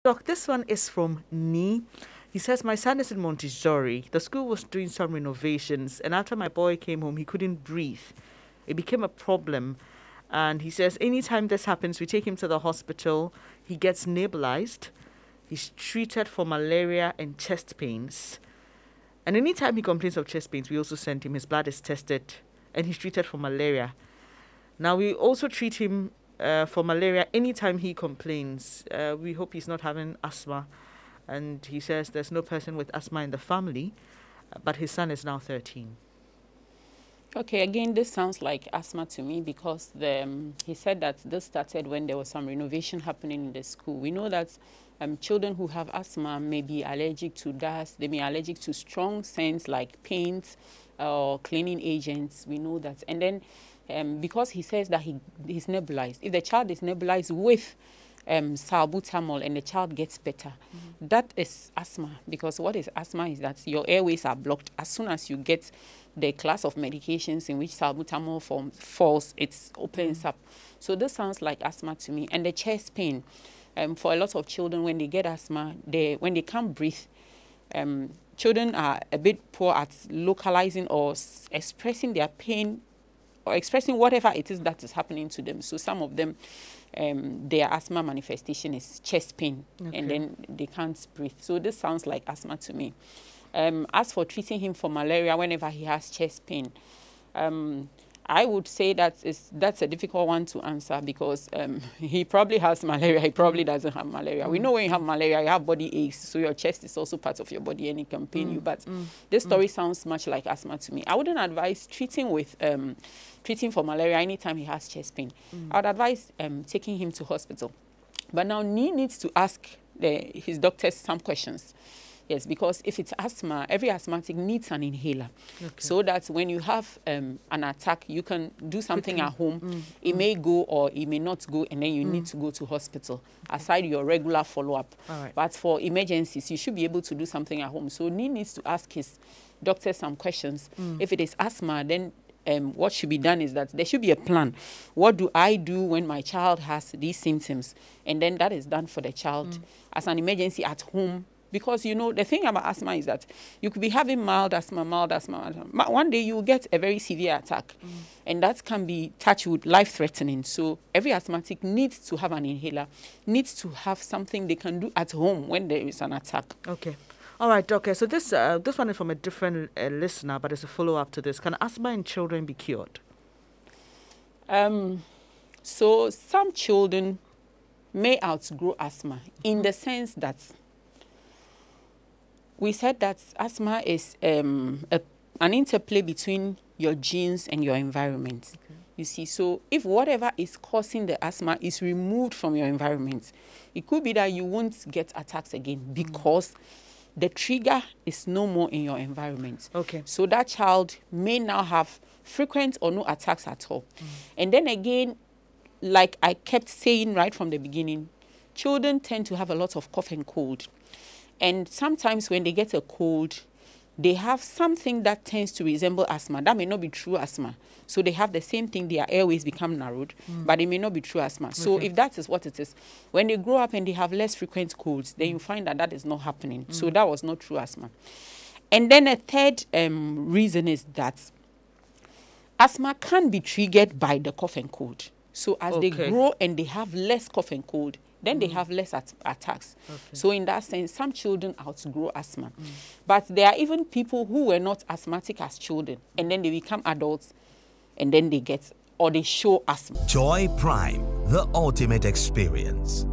Doc, this one is from Ni. He says, my son is in Montessori. The school was doing some renovations, and after my boy came home, he couldn't breathe. It became a problem. And he says, anytime this happens, we take him to the hospital. He gets nebulized. He's treated for malaria and chest pains. And anytime he complains of chest pains, we also send him. His blood is tested, and he's treated for malaria. Now, we also treat him for malaria anytime he complains. We hope he's not having asthma. And he says there's no person with asthma in the family, but his son is now 13. Okay, again, this sounds like asthma to me because he said that this started when there was some renovation happening in the school. We know that children who have asthma may be allergic to dust. They may be allergic to strong scents like paints or cleaning agents. We know that. And then because he says that he's nebulized, if the child is nebulized with salbutamol and the child gets better, that is asthma. Because what is asthma is that your airways are blocked. As soon as you get the class of medications in which salbutamol falls, it opens up. So this sounds like asthma to me. And the chest pain, for a lot of children, when they get asthma, when they can't breathe, children are a bit poor at localizing or expressing their pain or expressing whatever it is that is happening to them. So some of them, their asthma manifestation is chest pain, and then they can't breathe. So this sounds like asthma to me. As for treating him for malaria whenever he has chest pain, I would say that's a difficult one to answer because he probably has malaria. He probably doesn't have malaria. We know when you have malaria, you have body aches, so your chest is also part of your body and it can pain you. But this story sounds much like asthma to me. I wouldn't advise treating for malaria anytime he has chest pain. I would advise taking him to hospital. But now he needs to ask his doctors some questions. Yes, because if it's asthma, every asthmatic needs an inhaler. So that when you have an attack, you can do something at home. It may go or it may not go, and then you need to go to hospital, aside your regular follow-up. But for emergencies, you should be able to do something at home. So he needs to ask his doctor some questions. If it is asthma, then what should be done is that there should be a plan. What do I do when my child has these symptoms? And then that is done for the child as an emergency at home. Because, you know, the thing about asthma is that you could be having mild asthma. One day you will get a very severe attack. And that can be, touched with, life-threatening. So every asthmatic needs to have an inhaler, needs to have something they can do at home when there is an attack. Okay. All right, okay. So this one is from a different listener, but it's a follow-up to this. Can asthma in children be cured? So some children may outgrow asthma in the sense that we said that asthma is an interplay between your genes and your environment. You see, so if whatever is causing the asthma is removed from your environment, it could be that you won't get attacks again because the trigger is no more in your environment. So that child may now have frequent or no attacks at all. And then again, like I kept saying right from the beginning, children tend to have a lot of cough and cold. And sometimes when they get a cold, they have something that tends to resemble asthma. That may not be true asthma. So they have the same thing, their airways become narrowed, but it may not be true asthma. So if that is what it is, when they grow up and they have less frequent colds, then you find that that is not happening. So that was not true asthma. And then a third reason is that asthma can be triggered by the cough and cold. So as they grow and they have less cough and cold, then they have less attacks. So in that sense, some children outgrow asthma. But there are even people who were not asthmatic as children, and then they become adults, and then they get, or they show asthma. Joy Prime, the ultimate experience.